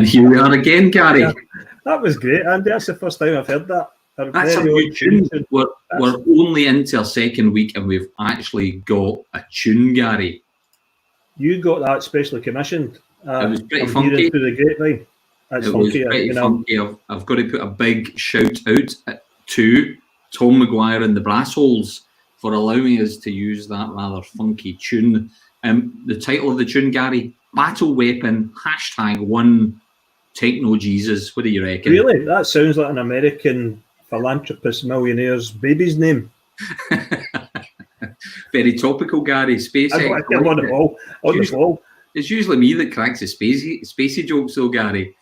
here we are again, Gary. Yeah, that was great, Andy. That's the first time I've heard that. That's a new tune. We're only into our second week and we've actually got a tune, Gary. You got that specially commissioned. It was pretty funky. Through the grapevine. That's funky. Was pretty funky. I've got to put a big shout out to Tom Maguire and the Brassholes for allowing us to use that rather funky tune. The title of the tune, Gary, Battle Weapon, #1 Techno Jesus. What do you reckon? Really? That sounds like an American philanthropist millionaire's baby's name. Very topical, Gary. SpaceX. On the wall. It's usually me that cracks the spacey jokes, though, Gary.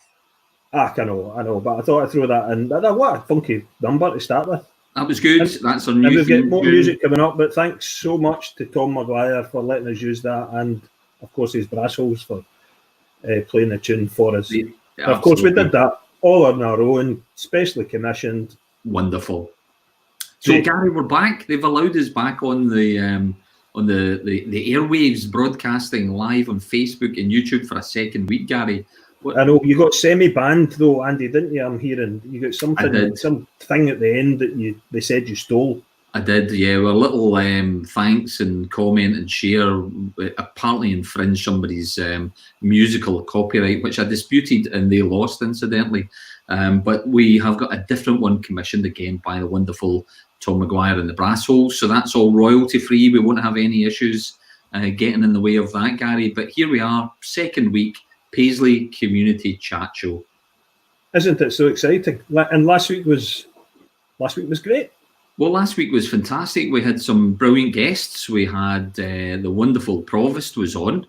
I know, but I thought I'd throw that in. What a funky number to start with. That was good. That's our new. And we've got more music coming up, but thanks so much to Tom Maguire for letting us use that, and of course his Brassholes for playing the tune for us. Yeah, of course, we did that all on our own, specially commissioned. Wonderful. So, Gary, we're back. They've allowed us back on the airwaves, broadcasting live on Facebook and YouTube for a second week, Gary. I know you got semi-banned though, Andy, didn't you? I'm hearing you got something at the end that they said you stole. I did, yeah. Well, a little thanks and comment and share apparently infringed somebody's musical copyright, which I disputed and they lost, incidentally. But we have got a different one commissioned again by the wonderful Tom Maguire and the Brassholes. So that's all royalty free. We won't have any issues getting in the way of that, Gary. But here we are, second week, Paisley Community Chat Show. Isn't it so exciting? And last week was great. Well, last week was fantastic. We had some brilliant guests. We had the wonderful Provost was on,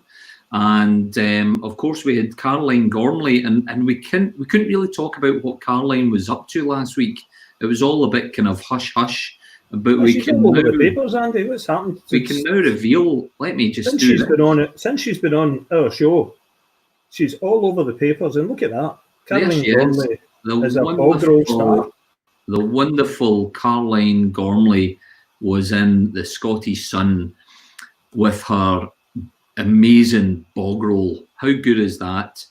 and of course we had Caroline Gormley. And we couldn't really talk about what Caroline was up to last week. It was all a bit kind of hush hush. But we can now, the papers, Andy. What's happened? We can now reveal. Let me just since she's been on our show. She's all over the papers, and look at that. Caroline Gormley is a bog roll star. The wonderful Caroline Gormley was in the Scottish Sun with her amazing bog roll. How good is that?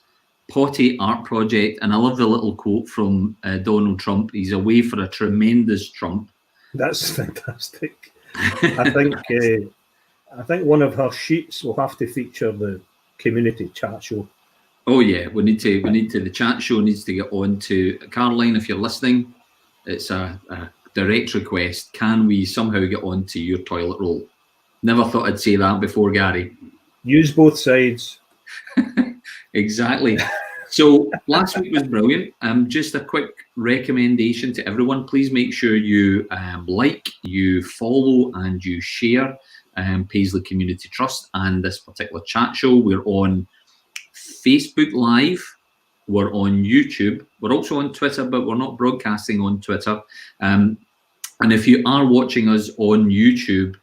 Potty art project, and I love the little quote from Donald Trump. He's away for a tremendous Trump. That's fantastic. I think one of her sheets will have to feature the community chat show. Oh yeah, we need to. The chat show needs to get on to Caroline. If you're listening, it's a direct request. Can we somehow get on to your toilet roll? Never thought I'd say that before, Gary. Use both sides. Exactly. So last week was brilliant. Just a quick recommendation to everyone. Please make sure you like, you follow, and you share Paisley Community Trust and this particular chat show. We're on Facebook Live, we're on YouTube, we're also on Twitter, but we're not broadcasting on Twitter. And if you are watching us on YouTube,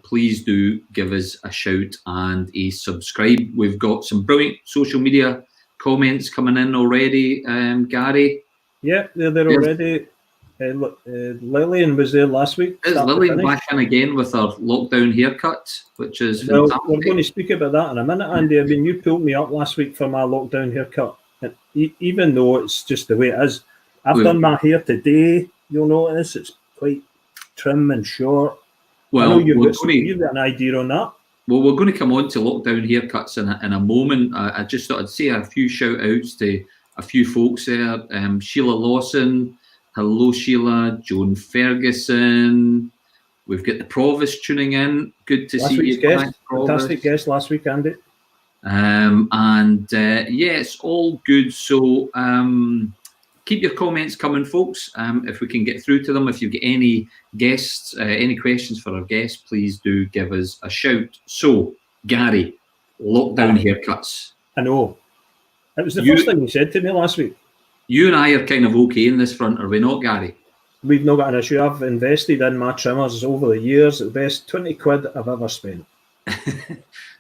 please do give us a shout and a subscribe. We've got some brilliant social media comments coming in already, Gary. Yeah, they're there already. Lillian was there last week. Is Lillian back in again with her lockdown haircut, which is fantastic? We're going to speak about that in a minute, Andy. I mean, you pulled me up last week for my lockdown haircut. And even though it's just the way it is, I've done my hair today. You'll notice it's quite trim and short. Well, you've got an idea on that. Well, we're going to come on to lockdown haircuts in a moment. I just thought I'd say a few shout outs to a few folks there. Sheila Lawson. Hello, Sheila. Joan Ferguson. We've got the Provost tuning in. Good to see you. Fantastic guest last week, Andy. It's all good. So keep your comments coming, folks. If we can get through to them. If you've got any guests, any questions for our guests, please do give us a shout. So, Gary, lockdown haircuts. I know. It was the first thing you said to me last week. You and I are kind of okay in this front, are we not, Gary? We've not got an issue. I've invested in my trimmers over the years. The best 20 quid I've ever spent.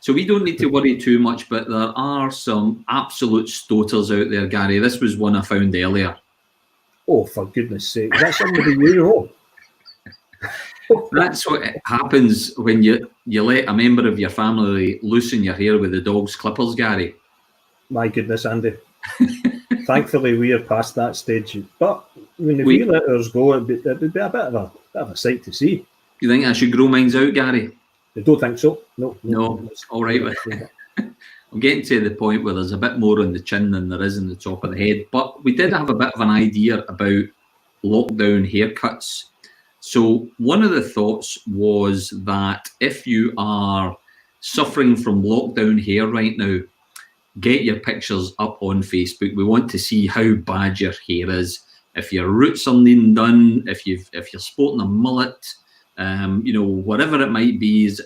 So we don't need to worry too much, but there are some absolute stoters out there, Gary. This was one I found earlier. Oh, for goodness sake. Is that somebody you know? That's what happens when you let a member of your family loosen your hair with the dog's clippers, Gary. My goodness, Andy. Thankfully, we are past that stage. But when if we let ours go, it'd be a bit of a sight to see. You think I should grow mine out, Gary? I don't think so. No. All right. I'm getting to the point where there's a bit more on the chin than there is in the top of the head. But we did have a bit of an idea about lockdown haircuts. So one of the thoughts was that if you are suffering from lockdown hair right now, get your pictures up on Facebook. We want to see how bad your hair is. If your roots are needing done, if you're sporting a mullet, whatever it might be, is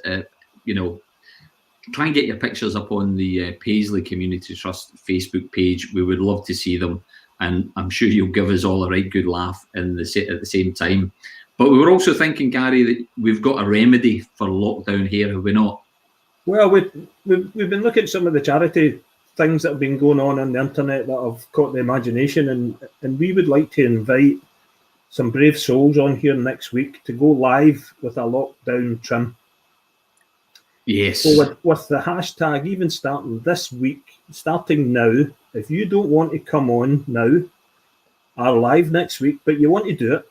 try and get your pictures up on the Paisley Community Trust Facebook page. We would love to see them, and I'm sure you'll give us all a right good laugh at the same time. But we were also thinking, Gary, that we've got a remedy for lockdown hair, have we not? Well, we've been looking at some of the charity things that have been going on the internet that have caught the imagination, and we would like to invite some brave souls on here next week to go live with a lockdown trim. Yes. So with the hashtag, even starting this week, starting now, if you don't want to come on now, are live next week, but you want to do it,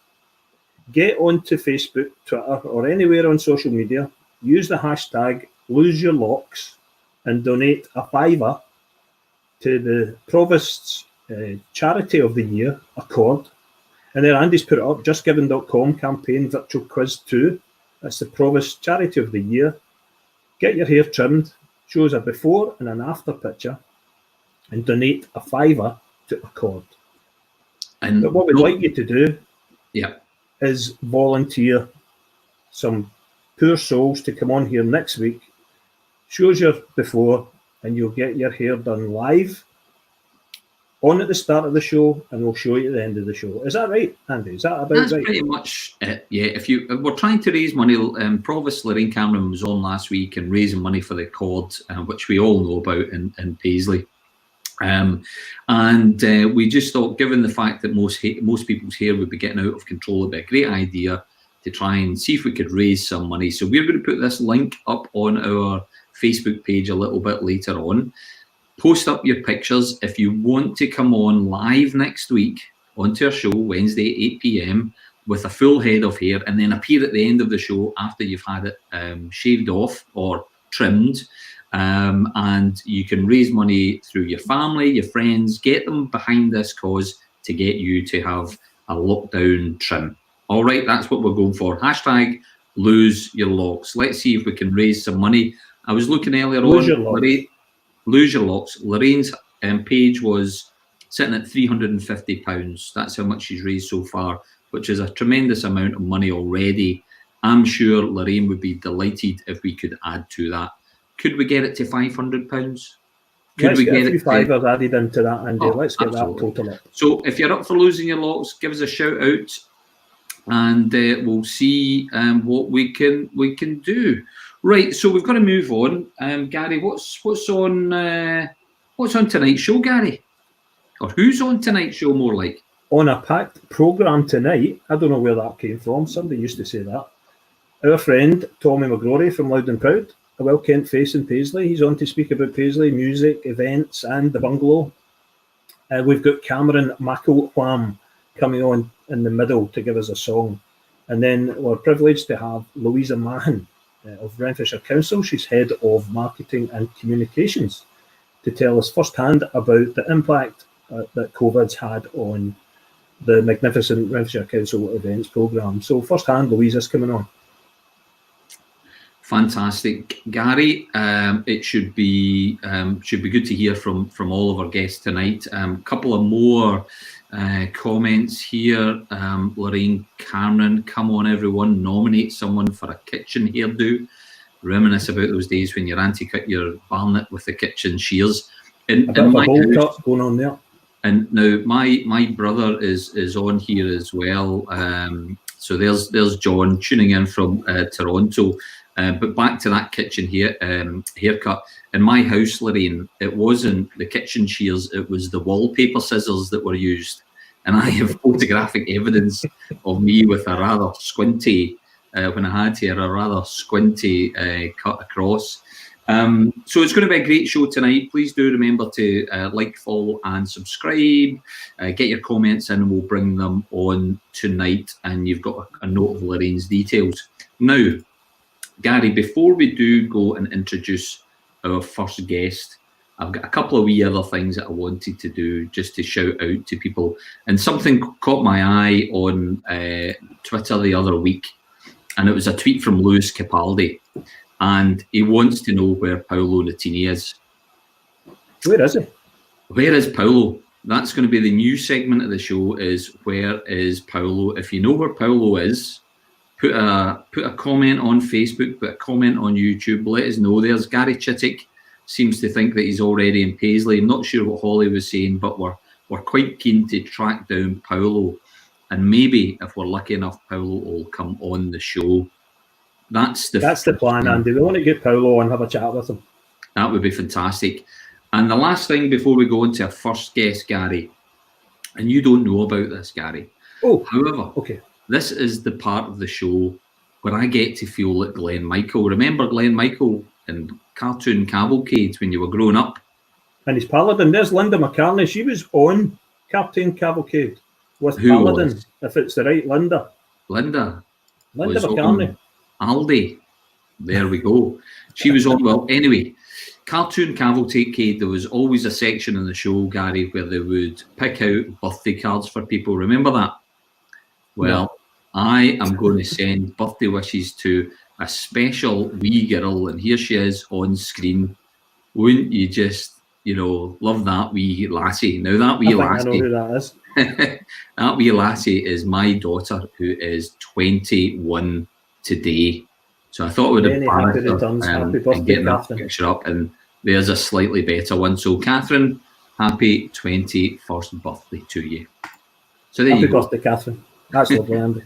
get onto Facebook, Twitter, or anywhere on social media, use the hashtag Lose Your Locks and donate a $5 to the Provost's charity of the year, Accord. And then Andy's put it up, justgiving.com campaign virtual quiz 2. That's the Provost charity of the year. Get your hair trimmed, shows a before and an after picture, and donate a $5 to Accord. But what we'd like you to do is volunteer some poor souls to come on here next week, shows your before, and you'll get your hair done live on at the start of the show, and we'll show you at the end of the show. Is that right, Andy? Is that about That's right? pretty much it. Yeah. If we're trying to raise money, Provost Lorraine Cameron was on last week and raising money for the Accord, which we all know about in Paisley. We just thought, given the fact that most people's hair would be getting out of control, it'd be a great idea to try and see if we could raise some money. So we're going to put this link up on our Facebook page a little bit later on. Post up your pictures if you want to come on live next week onto our show, Wednesday, 8 p.m, with a full head of hair, and then appear at the end of the show after you've had it shaved off or trimmed. And you can raise money through your family, your friends, get them behind this cause to get you to have a lockdown trim. All right, that's what we're going for. Hashtag Lose Your Locks. Let's see if we can raise some money. I was looking earlier on. Lose Your Locks. Lorraine's page was sitting at £350. That's how much she's raised so far, which is a tremendous amount of money already. I'm sure Lorraine would be delighted if we could add to that. Could we get it to £500? Let's get a few fivers added into that, Andy. Let's get absolutely. That total up. So if you're up for losing your locks, give us a shout out, and we'll see what we can do. Right, so we've got to move on. Gary, what's on tonight's show, Gary? Or who's on tonight's show, more like? On a packed programme tonight, I don't know where that came from. Somebody used to say that. Our friend, Tommy McGrory from Loud and Proud, a well-kent face in Paisley. He's on to speak about Paisley, music, events, and the bungalow. We've got Cameron McElwham coming on in the middle to give us a song. And then we're privileged to have Louisa Mahan of Renfrewshire Council. She's Head of Marketing and Communications, to tell us firsthand about the impact that COVID's had on the magnificent Renfrewshire Council events programme. So firsthand, Louisa's coming on. Fantastic, Gary. It should be good to hear from all of our guests tonight. Couple of more comments here. Lorraine Cameron, come on everyone, nominate someone for a kitchen hairdo. Reminisce about those days when your auntie cut your barnet with the kitchen shears. A bit of a bowl cut going on there. And now my brother is on here as well. So there's John tuning in from Toronto. But back to that kitchen haircut. In my house, Lorraine, it wasn't the kitchen shears, it was the wallpaper scissors that were used. And I have photographic evidence of me with a rather squinty, when I had hair, a rather squinty cut across. So it's going to be a great show tonight. Please do remember to like, follow, and subscribe. Get your comments in, and we'll bring them on tonight. And you've got a note of Lorraine's details. Now, Gary, before we do go and introduce our first guest, I've got a couple of wee other things that I wanted to do just to shout out to people. And something caught my eye on Twitter the other week, and it was a tweet from Lewis Capaldi. And he wants to know where Paolo Nutini is. Where is he? Where is Paolo? That's going to be the new segment of the show, is where is Paolo? If you know where Paolo is, put a comment on Facebook, put a comment on YouTube, let us know. There's Gary Chittick, seems to think that he's already in Paisley. I'm not sure what Holly was saying, but we're quite keen to track down Paolo. And maybe, if we're lucky enough, Paolo will come on the show. That's the plan, Andy. We want to get Paolo and have a chat with him. That would be fantastic. And the last thing before we go into our first guest, Gary, and you don't know about this, Gary. Oh, however, okay. This is the part of the show where I get to feel like Glenn Michael. Remember Glenn Michael in Cartoon Cavalcade when you were growing up? And his Paladin. There's Linda McCartney. She was on Cartoon Cavalcade with Who Paladin, was? if it's the right Linda. Linda McCartney. Aldi. There we go. She was on, well, anyway, Cartoon Cavalcade, there was always a section in the show, Gary, where they would pick out birthday cards for people. Remember that? Well, I am going to send birthday wishes to a special wee girl, and here she is on screen. Wouldn't you just, love that wee lassie? Now, that wee lassie, I know who that is. that wee lassie is my daughter, who is 21 today. So I thought it would have and getting that picture up, and there's a slightly better one. So Catherine, happy 21st birthday to you. So there happy you go. Birthday, Catherine. That's lovely, Andy.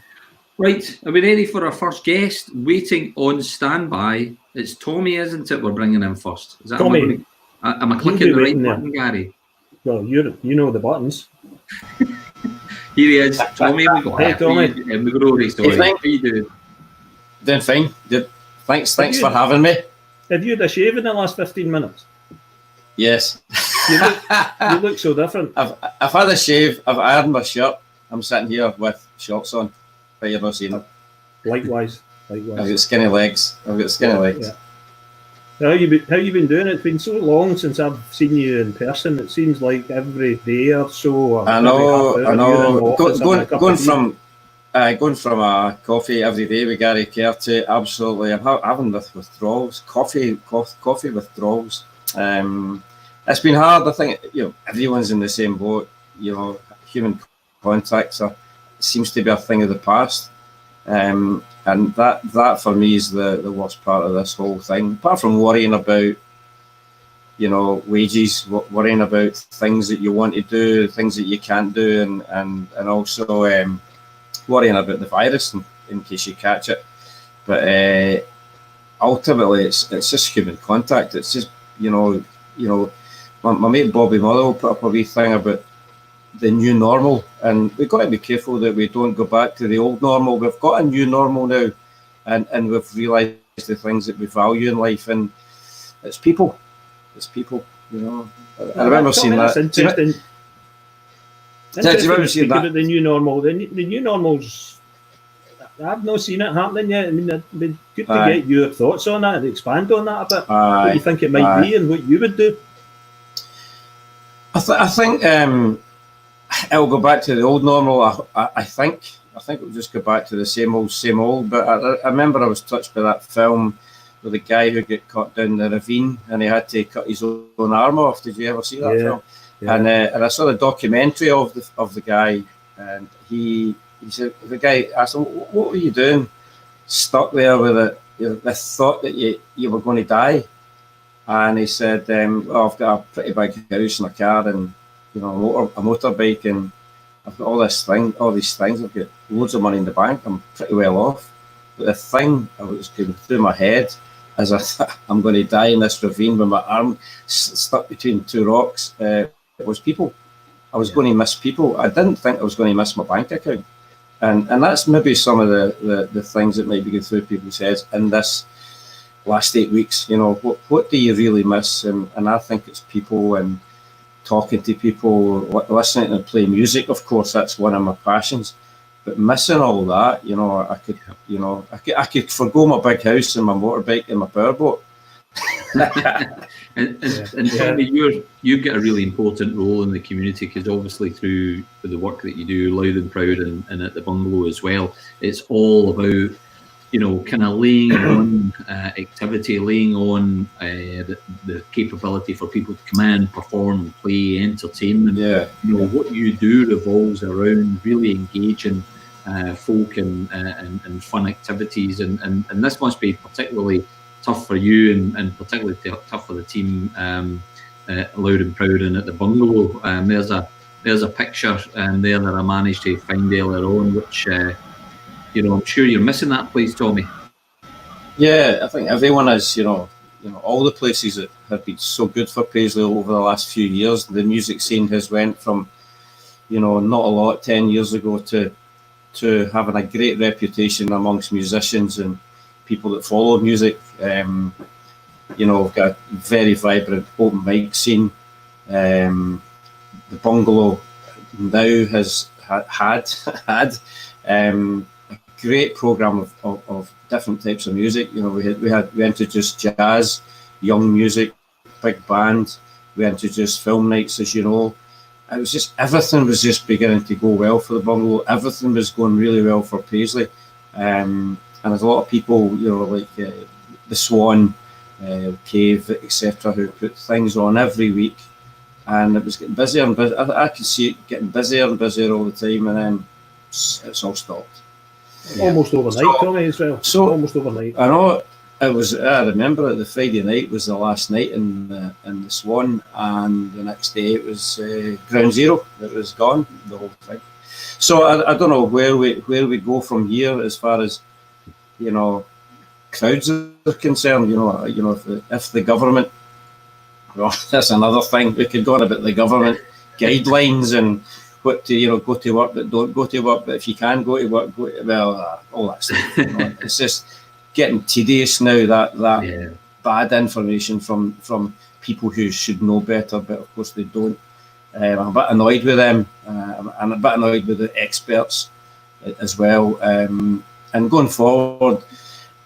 Right, are we ready for our first guest? Waiting on standby. It's Tommy, isn't it? We're bringing in first. Is that Tommy. Am I clicking the right button, Gary? Well, you know the buttons. Here he is, Tommy. Hey, Tommy. How you doing? Doing fine. Good. Thanks for having me. Have you had a shave in the last 15 minutes? Yes. You look so different. I've had a shave. I've ironed my shirt. I'm sitting here with shorts on, but you're not seeing it. Likewise. I've got skinny legs. Yeah. How you been doing? It's been so long since I've seen you in person. It seems like every day or so. Or I know. Going from a coffee every day with Gary Kerr to absolutely, I'm having withdrawals. Coffee withdrawals. It's been hard. I think everyone's in the same boat. Human contacts seems to be a thing of the past. And that for me is the worst part of this whole thing. Apart from worrying about, wages, worrying about things that you want to do, things that you can't do, and also worrying about the virus in case you catch it. But ultimately, it's just human contact. It's just my mate Bobby Mother put up a wee thing about the new normal, and we've got to be careful that we don't go back to the old normal. We've got a new normal now, and we've realised the things that we value in life, and it's people. I remember seeing that. Interesting. Do you remember seeing that? The new normal. The new normal's. I've not seen it happening yet. I mean, it'd be good to get your thoughts on that and expand on that a bit. What you think it might be and what you would do. I think it'll go back to the old normal. I think it'll just go back to the same old. But I remember I was touched by that film with the guy who got cut down the ravine and he had to cut his own arm off. Did you ever see that film? Yeah. And I saw the documentary of the guy, and he said, the guy asked him, "What were you doing? Stuck there with the thought that you were going to die?" And he said, "Well, I've got a pretty big house and a car and a motorbike, and I've got all these things. I've got loads of money in the bank. I'm pretty well off. But the thing that was going through my head is I'm going to die in this ravine with my arm stuck between two rocks. It was people. I was going to miss people. I didn't think I was going to miss my bank account, and that's maybe some of the things that might be going through people's heads in last 8 weeks. You know, what do you really miss? And I think it's people and talking to people, listening to play music. Of course, that's one of my passions. But missing all that, you know, I could forgo my big house and my motorbike and my powerboat. and Tommy, you get a really important role in the community, because obviously through the work that you do, Loud and Proud, and at the bungalow as well, it's all about, you know, kind of laying on activity, laying on the capability for people to come in, perform, play, entertain them. Yeah. You know, what you do revolves around really engaging folk and fun activities, and this must be particularly tough for you, and particularly tough for the team, Loud and Proud and at the bungalow. There's a picture there that I managed to find earlier on, which you know, I'm sure you're missing that place, Tommy. Yeah, I think everyone is. You know, all the places that have been so good for Paisley over the last few years. The music scene has went from, you know, not a lot 10 years ago to having a great reputation amongst musicians and people that follow music. You know, we've got a very vibrant open mic scene. The bungalow now has had a great program of different types of music. You know, we introduced jazz, young music, big band. We introduced film nights, as you know. It was just, everything was just beginning to go well for the bungalow. Everything was going really well for Paisley. And there's a lot of people, you know, like the Swan, Cave, etc., who put things on every week. And it was getting busier and busier. I could see it getting busier and busier all the time, and then it's all stopped. Almost overnight, Tommy, as well. So almost overnight. I know it was. I remember it. The Friday night was the last night in the Swan, and the next day it was Ground Zero. It was gone, the whole thing. So I don't know where we go from here as far as, you know, crowds are concerned. You know, if the government. Well, that's another thing. We could go on about the government guidelines and what to, you know, go to work, but don't go to work. But if you can go to work, all that stuff. You know, it's just getting tedious now. That bad information from people who should know better, but of course they don't. I'm a bit annoyed with them. I'm a bit annoyed with the experts as well. And going forward,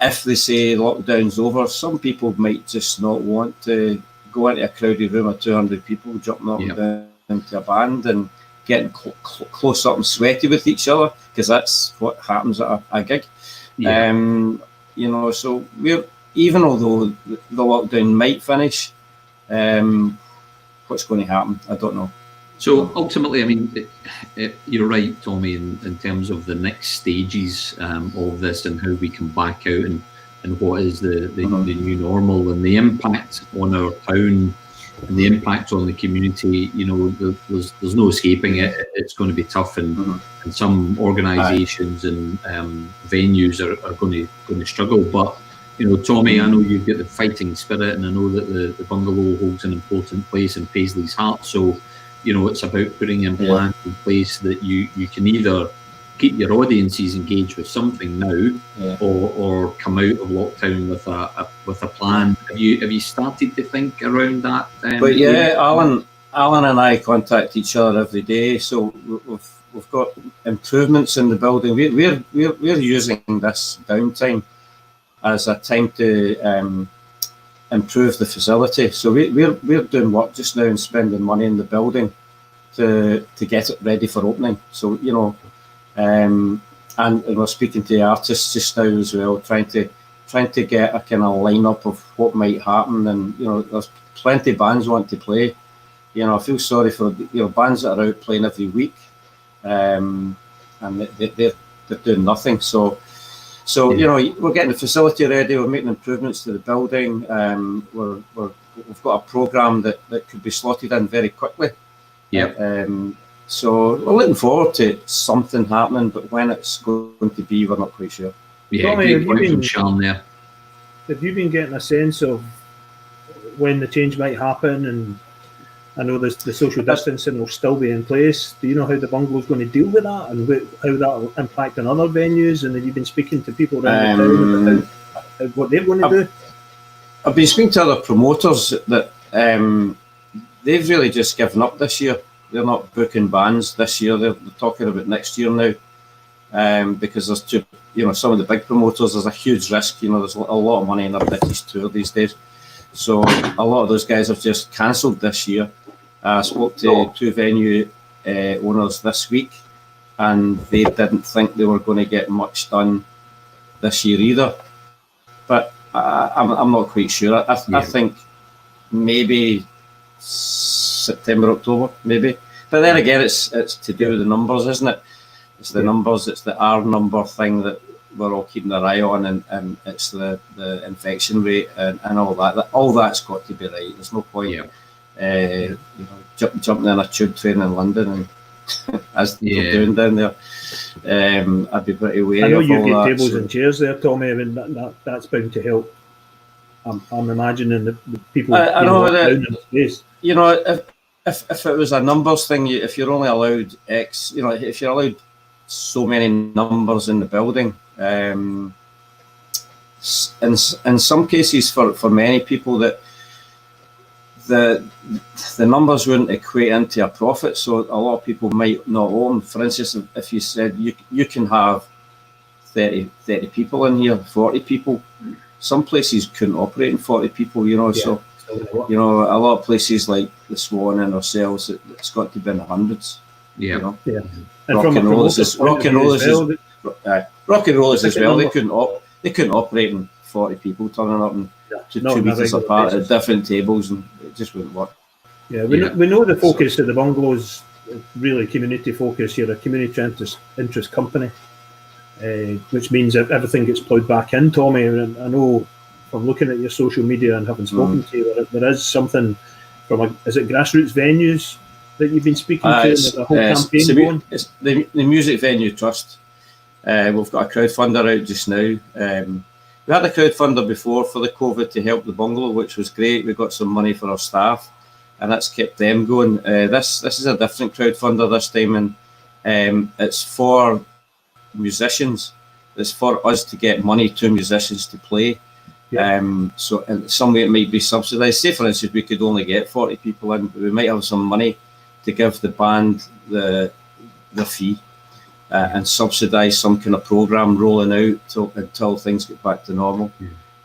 if they say lockdown's over, some people might just not want to go into a crowded room of 200 people, jumping up and down into a band and getting close up and sweaty with each other, because that's what happens at a gig. Yeah. You know, so even although the lockdown might finish, what's going to happen? I don't know. So ultimately, I mean, you're right, Tommy, in terms of the next stages of this and how we come back out and what is the new normal, and the impact on our town and the impact on the community. You know, there's no escaping it. It's going to be tough, and some organisations and venues are going to struggle. But you know, Tommy, I know you've got the fighting spirit, and I know that the bungalow holds an important place in Paisley's heart. So, you know, it's about putting in plans in place that you can either keep your audiences engaged with something now, or come out of lockdown with a plan. Have you started to think around that? But yeah, Alan and I contact each other every day, so we've got improvements in the building. We're using this downtime as a time to improve the facility. So we're doing work just now and spending money in the building to get it ready for opening. So, you know. And we're speaking to the artists just now as well, trying to get a kind of lineup of what might happen. And you know, there's plenty of bands want to play. You know, I feel sorry for bands that are out playing every week, and they're doing nothing. So you know, we're getting the facility ready. We're making improvements to the building. We've got a program that could be slotted in very quickly. Yeah. So we're looking forward to something happening, but when it's going to be, we're not quite sure. Yeah, great point from Sean there. Have you been getting a sense of when the change might happen? And I know the social distancing will still be in place. Do you know how the bungalow's going to deal with that, and how that will impact on other venues? And have you been speaking to people around the town about what they're going to do? I've been speaking to other promoters that they've really just given up this year. They're not booking bands this year. They're talking about next year now, because there's too, some of the big promoters, there's a huge risk. There's a lot of money in a British tour these days. So a lot of those guys have just cancelled this year. I spoke to 2 venue owners this week, and they didn't think they were going to get much done this year either. But I'm not quite sure. I think maybe September, October, maybe. But then again, it's to do with the numbers, isn't it? It's the numbers. It's the R number thing that we're all keeping our eye on, and it's the infection rate and all that. All that's got to be right. There's no point, jumping in a tube train in London and as they're doing down there. I'd be pretty wary. I know you get tables and chairs there, Tommy. I mean that's bound to help. I'm imagining the people. I know that. In the space. If it was a numbers thing, if you're only allowed X, if you're allowed so many numbers in the building, in some cases for many people that the numbers wouldn't equate into a profit, so a lot of people might not own. For instance, if you said you can have 30 people in here, 40 people, some places couldn't operate in 40 people, so a lot of places like the Swan and ourselves, it's got to be in the hundreds. And Rock and rollers as well. They couldn't operate in 40 people turning up and 2 meters apart at different tables, and it just wouldn't work. We know the focus of the bungalows really community focus. You're a community interest company, which means that everything gets ploughed back in, Tommy. And I know from looking at your social media and having spoken to you, there is something from is it grassroots venues that you've been speaking to? There's a whole campaign going. It's the Music Venue Trust. We've got a crowdfunder out just now. We had a crowdfunder before for the COVID to help the bungalow, which was great. We got some money for our staff, and that's kept them going. This is a different crowdfunder this time, and it's for musicians. It's for us to get money to musicians to play. So in some way it might be subsidised. Say for instance we could only get 40 people in, but we might have some money to give the band the fee and subsidise some kind of programme rolling out until things get back to normal.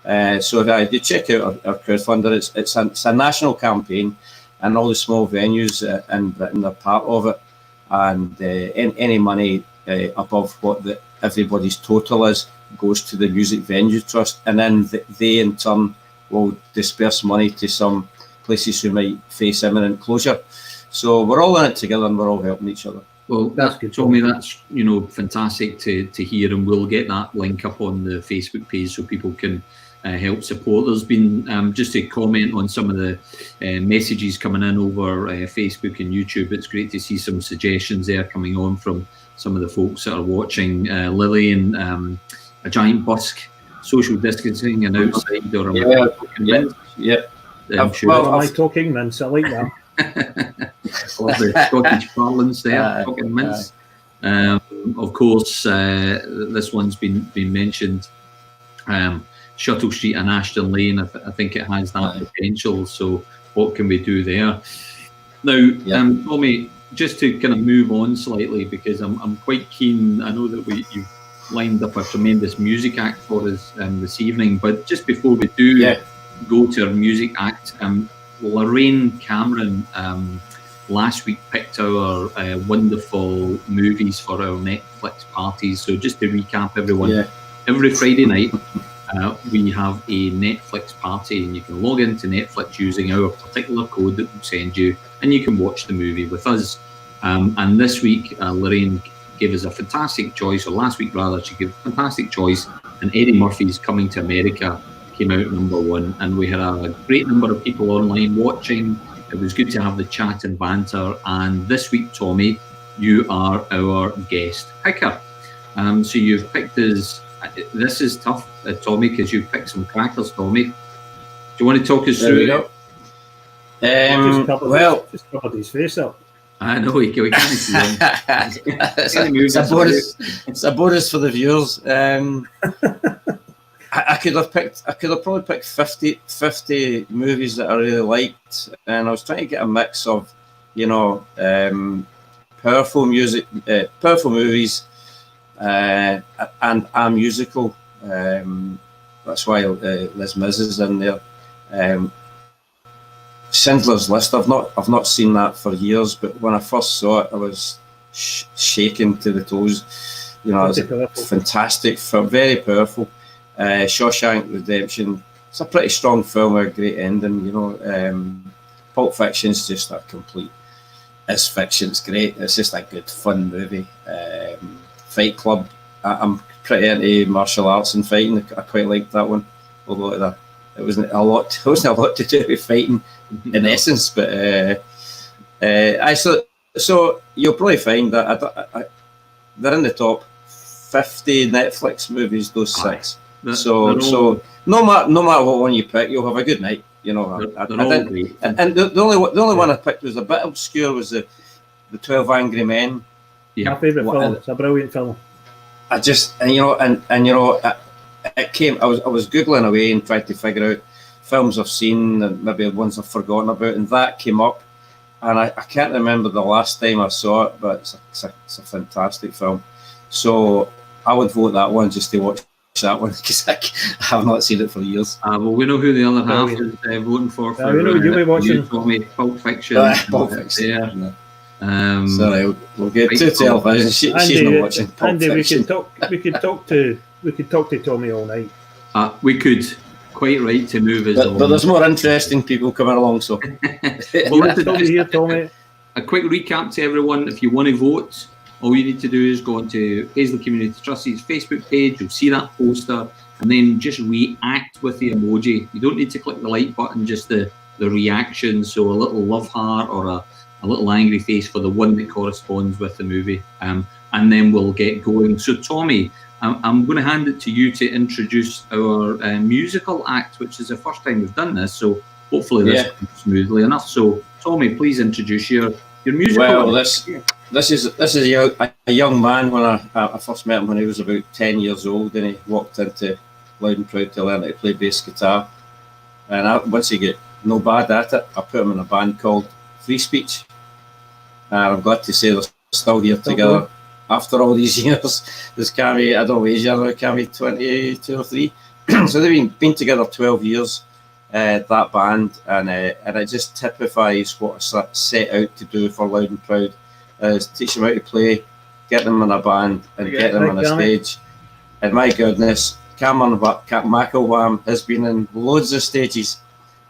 So if I did check out our crowdfunder, it's a national campaign, and all the small venues in Britain are part of it, and any money above what everybody's total is goes to the Music Venue Trust, and then they in turn will disperse money to some places who might face imminent closure. So we're all in it together, and we're all helping each other. Well, that's good, Tommy. That's fantastic to hear, and we'll get that link up on the Facebook page so people can help support. There's been just to comment on some of the messages coming in over Facebook and YouTube. It's great to see some suggestions there coming on from some of the folks that are watching. Lillian, a giant busk, social distancing and outside, or am I talking mince? I like that. Of the Scottish parlance there, talking mince. Of course, this one's been mentioned. Shuttle Street and Ashton Lane. I think it has that potential. So what can we do there? Now, Tommy, just to kind of move on slightly, because I'm quite keen. I know that you've lined up a tremendous music act for us this evening, but just before we do go to our music act, Lorraine Cameron last week picked our wonderful movies for our Netflix parties. So just to recap, everyone, every Friday night we have a Netflix party, and you can log into Netflix using our particular code that we'll send you, and you can watch the movie with us. And this week, Lorraine gave us a fantastic choice, or last week rather, she gave a fantastic choice, and Eddie Murphy's Coming to America came out #1, and we had a great number of people online watching. It was good to have the chat and banter, and this week, Tommy, you are our guest picker. So you've picked us, this is tough, Tommy, because you've picked some crackers, Tommy. Do you want to talk us through it? Just covered his face up. I know, we can't see him. It's a bonus for the viewers. I could have probably picked 50 movies that I really liked, and I was trying to get a mix of, powerful music, powerful movies, and a musical. That's why Les Mis is in there. Schindler's List. I've not seen that for years, but when I first saw it, I was shaken to the toes. It was fantastic, very powerful. Shawshank Redemption. It's a pretty strong film with a great ending. Pulp Fiction's just a complete. It's fiction. It's great. It's just a good, fun movie. Fight Club. I'm pretty into martial arts and fighting. I quite liked that one, although it wasn't a lot to do with fighting in essence. But so you'll probably find that they're in the top 50 Netflix movies. Those six. So no matter what one you pick, you'll have a good night. And the only one I picked was a bit obscure. Was the 12 Angry Men. Yeah. My favourite film. It's a brilliant film. It came. I was googling away and trying to figure out films I've seen and maybe ones I've forgotten about, and that came up. And I can't remember the last time I saw it, but it's a fantastic film. So I would vote that one just to watch that one, because I have not seen it for years. Well, we know who the other half is voting for. We know you'll be watching. Pulp Fiction. Pulp Fiction. Yeah. No. Sorry, we'll get to television. She's not watching Pulp Andy, Fiction. we could talk to Tommy all night. We could. Quite right to move as but there's more interesting people coming along. So, Tommy. A quick recap to everyone: if you want to vote, all you need to do is go onto Paisley Community Trustees Facebook page. You'll see that poster, and then just react with the emoji. You don't need to click the like button; just the reaction. So a little love heart or a little angry face for the one that corresponds with the movie, and then we'll get going. So Tommy, I'm going to hand it to you to introduce our musical act, which is the first time we've done this. So hopefully this goes smoothly enough. So Tommy, please introduce your musical. Well, this is a young man. When I first met him when he was about 10 years old, and he walked into Loud and Proud to learn how to play bass guitar. And once he got no bad at it, I put him in a band called Free Speech. And I'm glad to say they're still here together after all these years. There's Cammy, I don't know age now, Cammy 22 or 3. So they've been together 12 years, that band, and it just typifies what I set out to do for Loud and Proud, is teach them how to play, get them in a band, and get them on a stage. And my goodness, Cameron McElwham has been in loads of stages,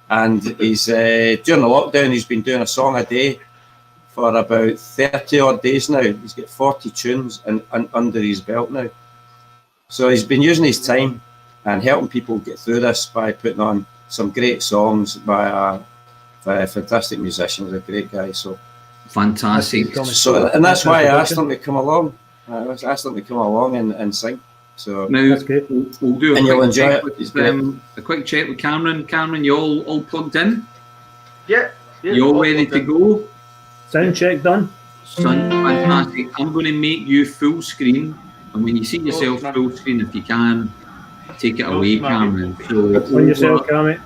and he's during the lockdown he's been doing a song a day for about 30 odd days now. He's got 40 tunes and under his belt now. So he's been using his time and helping people get through this by putting on some great songs by a fantastic musician. He's a great guy. So fantastic. So, and that's why I asked him to come along. And sing. So now that's great. We'll do and you'll enjoy it. A quick check with Cameron. Cameron, you all plugged in? Yeah. You all ready to go? Sound check done. Fantastic. I'm going to make you full screen, and when you see yourself full screen, if you can, take it away, Cameron. So On yourself, Cammy.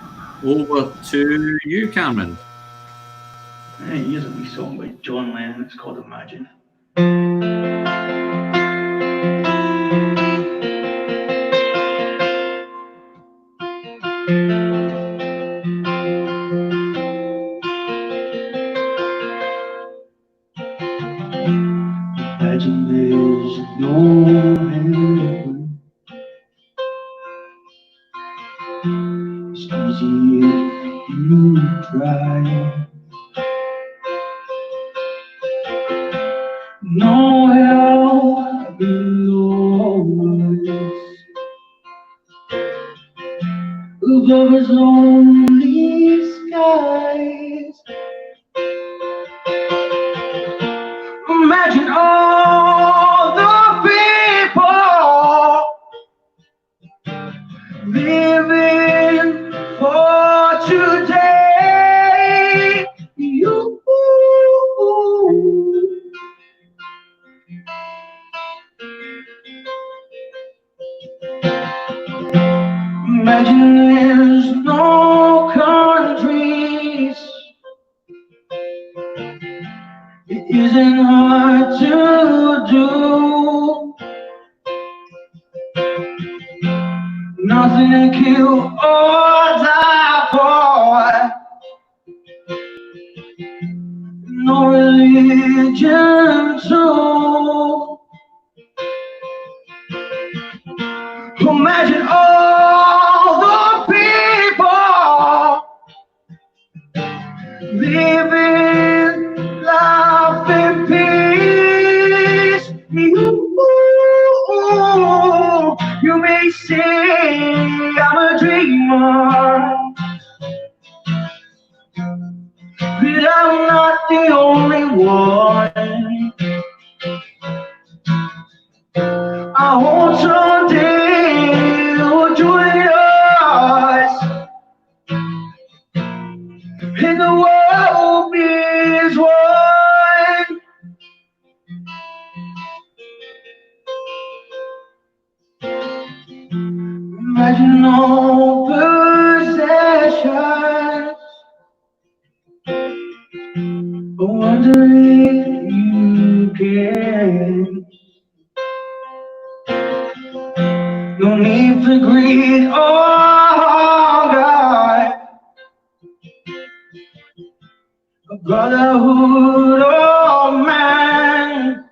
Over to you, Cameron. Hey, here's a wee song by John Lennon. It's called Imagine. Imagine there's no heaven. It's easy if you try. No hell below us. Above us only skies. Imagine all the people living for today. You. kill or die for. No religion, so imagine all the people living life in peace. You may say I'm a dreamer, but I'm not the only one. I hope someday you'll join us and the world is one. Imagine all possessions, but wonder if you can. No need for greed or hunger, a brotherhood of man.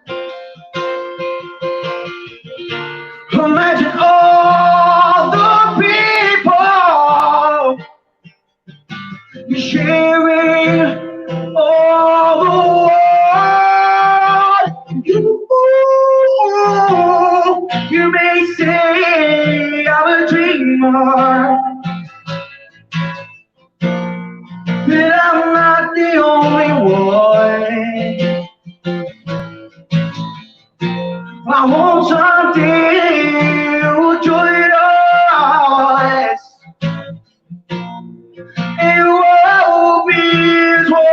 Imagine all the people sharing all the world. You may say I'm a dreamer, but I'm not the only one. I want someday you'll join us and we'll be as one.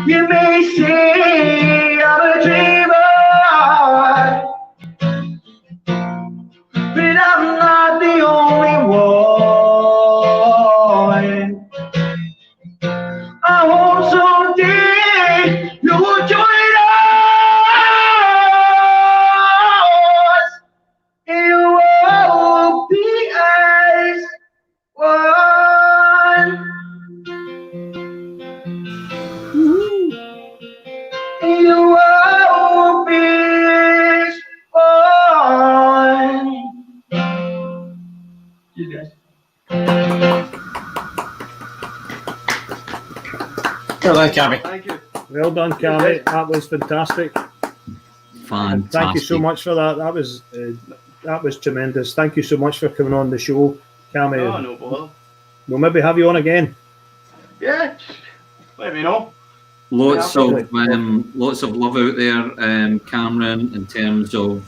You may say I'm a dreamer, but I'm not the only one. I hope someday you'll join us and we'll be as one. And we'll be as one. You guys. Well done, Cammy. Thank you. Well done, Cammy. That was fantastic. Fantastic. Thank you so much for that. That was tremendous. Thank you so much for coming on the show, Cammy. Oh, no bother. We'll maybe have you on again. Yeah, let me know. Lots Yeah, of love out there, Cameron, in terms of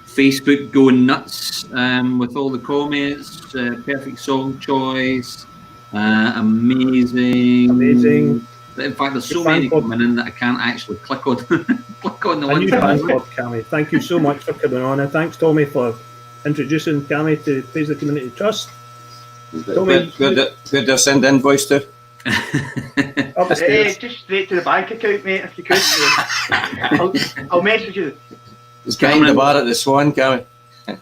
Facebook going nuts with all the comments. Perfect song choice, amazing. In fact, there's so many coming in that I can't actually click on click on the A new one. fan club, Cammy. Thank you so much for coming on, and thanks, Tommy, for introducing Cammy to Paisley Community Trust. Tommy, Good to send invoice to. up the Hey, stairs. just straight to the bank account, mate, if you could. I'll message you. It's behind the bar at the Swan, Cammy.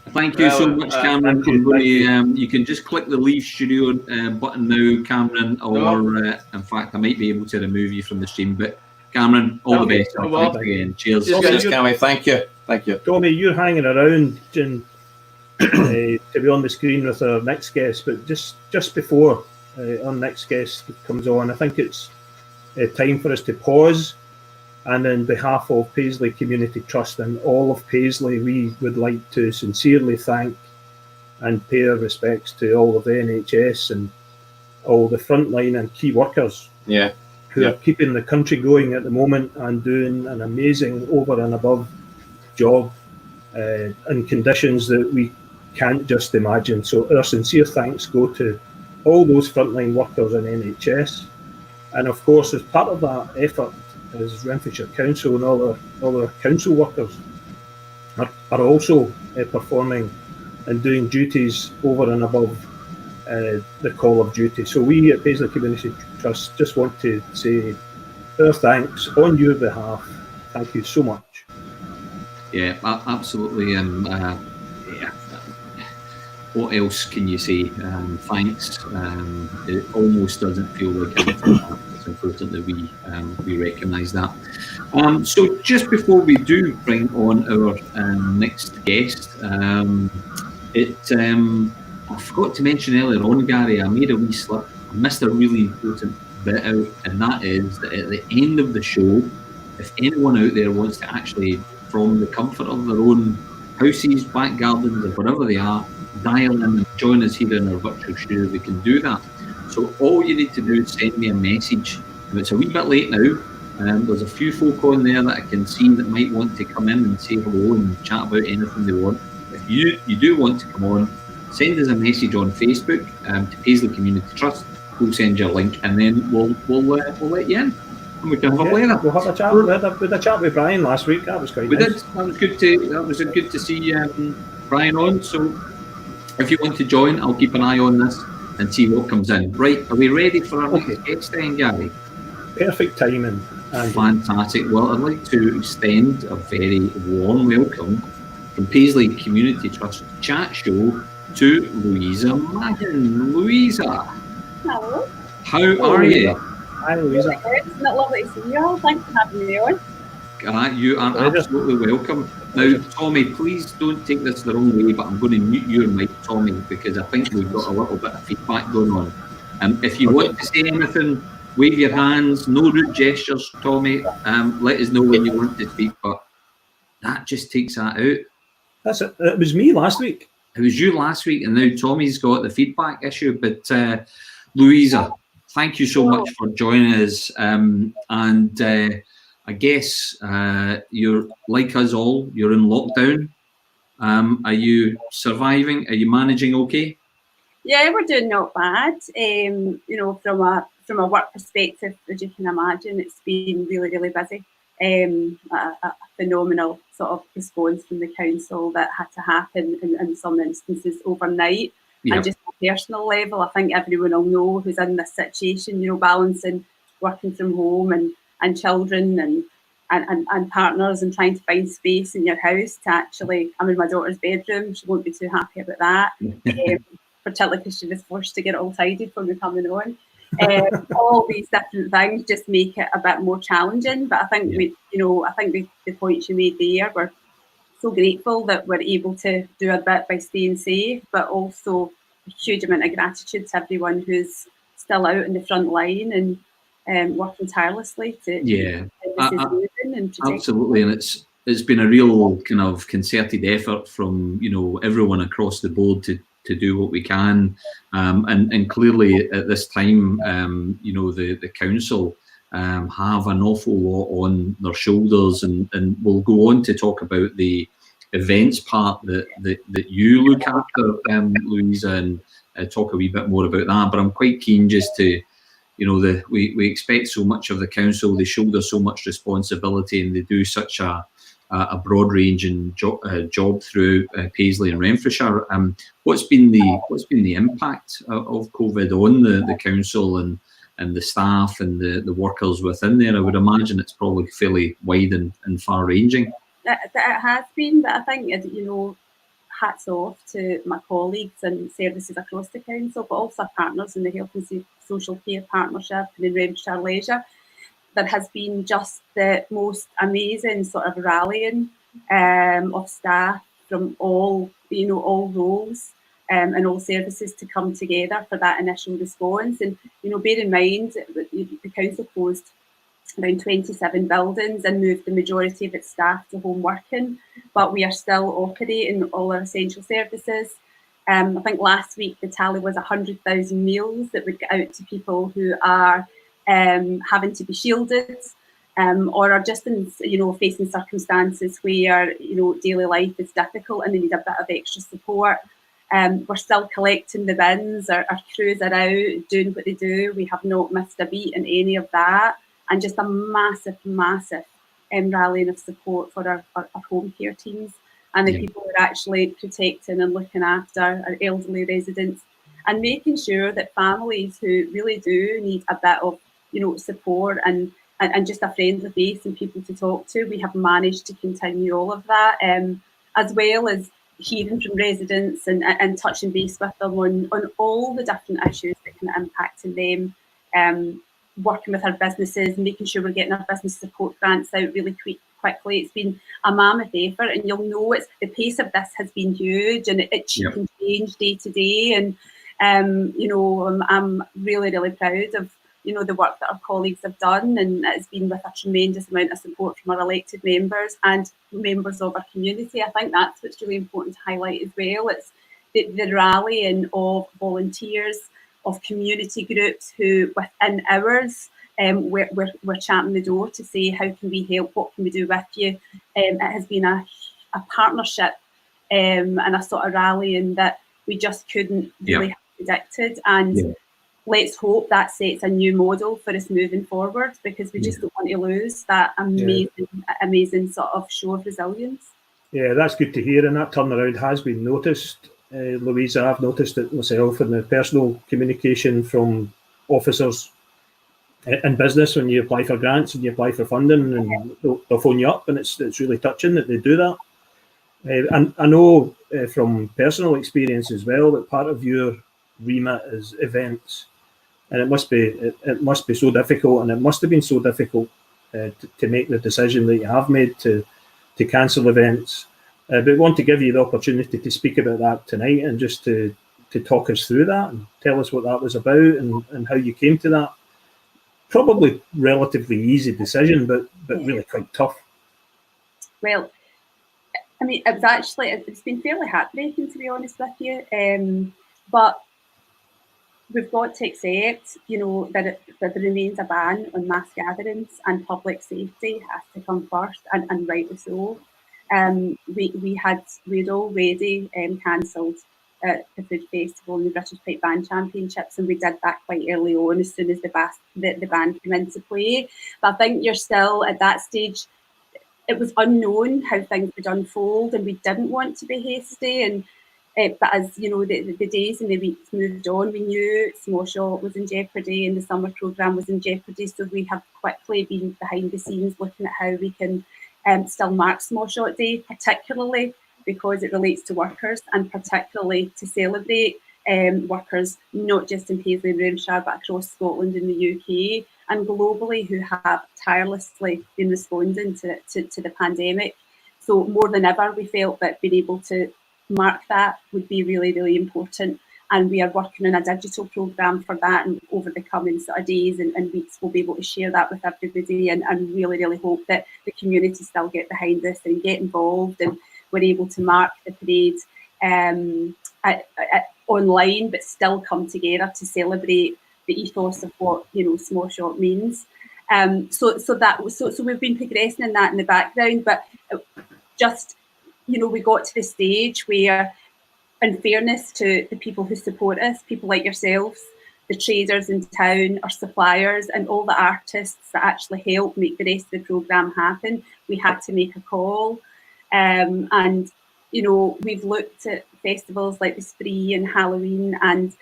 Thank you so Well, much, Cameron. thank you. You can just click the Leave Studio button now, Cameron, or in fact, I might be able to remove you from the stream. But Cameron, all the best. Oh, well. Thanks again. Cheers. Yes, Cheers, guys. Cammy. Thank you. Thank you. Tommy, you're hanging around to be on the screen with our next guest, but just before our next guest comes on, I think it's time for us to pause. And on behalf of Paisley Community Trust and all of Paisley, we would like to sincerely thank and pay our respects to all of the NHS and all the frontline and key workers Yeah. who are keeping the country going at the moment and doing an amazing over and above job in conditions that we can't just imagine. So our sincere thanks go to all those frontline workers in NHS. And of course, as part of that effort, as Renfrewshire Council and all our council workers are also performing and doing duties over and above the call of duty. So we at Paisley Community Trust just want to say our thanks on your behalf. Thank you so much. Yeah, absolutely. Yeah. What else can you say? Thanks. It almost doesn't feel like anything. It's important that we recognise that. So just before we do bring on our next guest, I forgot to mention earlier on, Gary. I made a wee slip. I missed a really important bit out, and that is that at the end of the show, if anyone out there wants to actually, from the comfort of their own houses, back gardens, or wherever they are, dial in and join us here in our virtual studio, they can do that. So all you need to do is send me a message. Now, it's a wee bit late now. There's a few folk on there that I can see that might want to come in and say hello and chat about anything they want. If you do want to come on, send us a message on Facebook to Paisley Community Trust. We'll send you a link, and then we'll let you in, and we can have a play there. We'll have a chat. We had a chat with Brian last week. That was quite We nice. did. That was good to see Brian on. So if you want to join, I'll keep an eye on this and see what comes in. Right, are we ready for our next guest then, Gary? Perfect timing. Fantastic. Well, I'd like to extend a very warm welcome from Paisley Community Trust Chat Show to Louisa Madden. Louisa. Hello. How are you? Hi, Louisa. Isn't it lovely to see you all? Thanks for having me on. You are absolutely welcome. Now, Tommy, please don't take this the wrong way, but I'm going to mute your mic, Tommy, because I think we've got a little bit of feedback going on. If you want to say anything, wave your hands, no rude gestures, Tommy. Let us know when you want to speak, but that just takes that out. That's it. It was me last week. It was you last week, and now Tommy's got the feedback issue. But Louisa, thank you so much for joining us. I guess you're like us all. You're in lockdown. Are you surviving? Are you managing okay? Yeah, we're doing not bad. You know, from a work perspective, as you can imagine, it's been really, really busy. A phenomenal sort of response from the council that had to happen in some instances overnight. Yeah. And just on a personal level, I think everyone will know who's in this situation, you know, balancing working from home and children and partners and trying to find space in your house to actually, I'm in my daughter's bedroom, she won't be too happy about that, particularly because she was forced to get it all tidied for me coming on. All these different things just make it a bit more challenging, but I think the points you made there, we're so grateful that we're able to do a bit by staying safe, but also a huge amount of gratitude to everyone who's still out in the front line and working tirelessly to absolutely, and it's been a real kind of concerted effort from everyone across the board to do what we can, and clearly at this time, the council have an awful lot on their shoulders, and we'll go on to talk about the events part that you look after, Louisa, and talk a wee bit more about that. But I'm quite keen just to, we expect so much of the council, they shoulder so much responsibility, and they do such a broad ranging job through Paisley and Renfrewshire. What's been the impact of COVID on the council and the staff and the workers within there? I would imagine it's probably fairly wide and far ranging. It has been, but I think, hats off to my colleagues and services across the council, but also partners in the Health and Social Care Partnership and in Renfrewshire Leisure. There has been just the most amazing sort of rallying of staff from all roles and all services to come together for that initial response. And bear in mind that the council closed around 27 buildings and moved the majority of its staff to home working, but we are still operating all our essential services. I think last week the tally was 100,000 meals that would get out to people who are having to be shielded or are just in facing circumstances where daily life is difficult and they need a bit of extra support. We're still collecting the bins, our crews are out doing what they do. We have not missed a beat in any of that, and just a massive rallying of support for our home care teams and the people who are actually protecting and looking after our elderly residents and making sure that families who really do need a bit of support and and just a friendly face and people to talk to. We have managed to continue all of that, as well as hearing from residents and touching base with them on all the different issues that can impact them, working with our businesses, making sure we're getting our business support grants out really quickly. It's been a mammoth effort, and you'll know the pace of this has been huge, and it can change day to day. And I'm really, really proud of the work that our colleagues have done, and it's been with a tremendous amount of support from our elected members and members of our community. I think that's what's really important to highlight as well. It's the rallying of volunteers, of community groups who within hours we're champing the door to say, how can we help, what can we do with you. It has been a partnership and a sort of rallying that we just couldn't really have predicted, and let's hope that sets a new model for us moving forward, because we just don't want to lose that amazing sort of show of resilience. Yeah, that's good to hear, and that turnaround has been noticed. Louisa, I've noticed it myself in the personal communication from officers in business when you apply for grants and you apply for funding, and they'll phone you up, and it's really touching that they do that. And I know from personal experience as well that part of your remit is events, and it must be so difficult, and it must have been so difficult to make the decision that you have made to cancel events. But we want to give you the opportunity to speak about that tonight, and just to talk us through that and tell us what that was about and how you came to that probably relatively easy decision, but really quite tough. Well, I mean, it's been fairly heartbreaking, to be honest with you, but we've got to accept, that there remains a ban on mass gatherings, and public safety has to come first, and rightly so. We'd already cancelled the food festival and the British Pipe Band Championships, and we did that quite early on, as soon as the ban came into play. But I think you're still at that stage. It was unknown how things would unfold, and we didn't want to be hasty. And but as the days and the weeks moved on, we knew SmallShot was in jeopardy and the summer programme was in jeopardy. So we have quickly been behind the scenes looking at how we can still mark SmallShot Day, particularly because it relates to workers, and particularly to celebrate workers, not just in Paisley and Remshire, but across Scotland and the UK and globally, who have tirelessly been responding to the pandemic. So more than ever, we felt that being able to mark that would be really, really important. And we are working on a digital programme for that, and over the coming sort of days and weeks we'll be able to share that with everybody, and really, really hope that the community still get behind this and get involved, and we're able to mark the parade online, but still come together to celebrate the ethos of what SmallShot means. So we've been progressing in that in the background, but just we got to the stage where, in fairness to the people who support us, people like yourselves, the traders in town, our suppliers, and all the artists that actually help make the rest of the programme happen, we had to make a call. And we've looked at festivals like the Spree and Halloween, and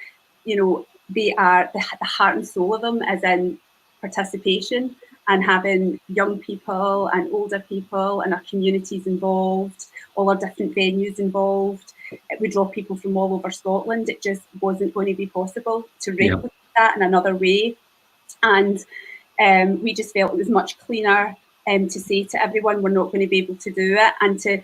they are the heart and soul of them, as in participation and having young people and older people and our communities involved, all our different venues involved. We draw people from all over Scotland. It just wasn't going to be possible to replicate that in another way. And we just felt it was much cleaner to say to everyone, we're not going to be able to do it, and to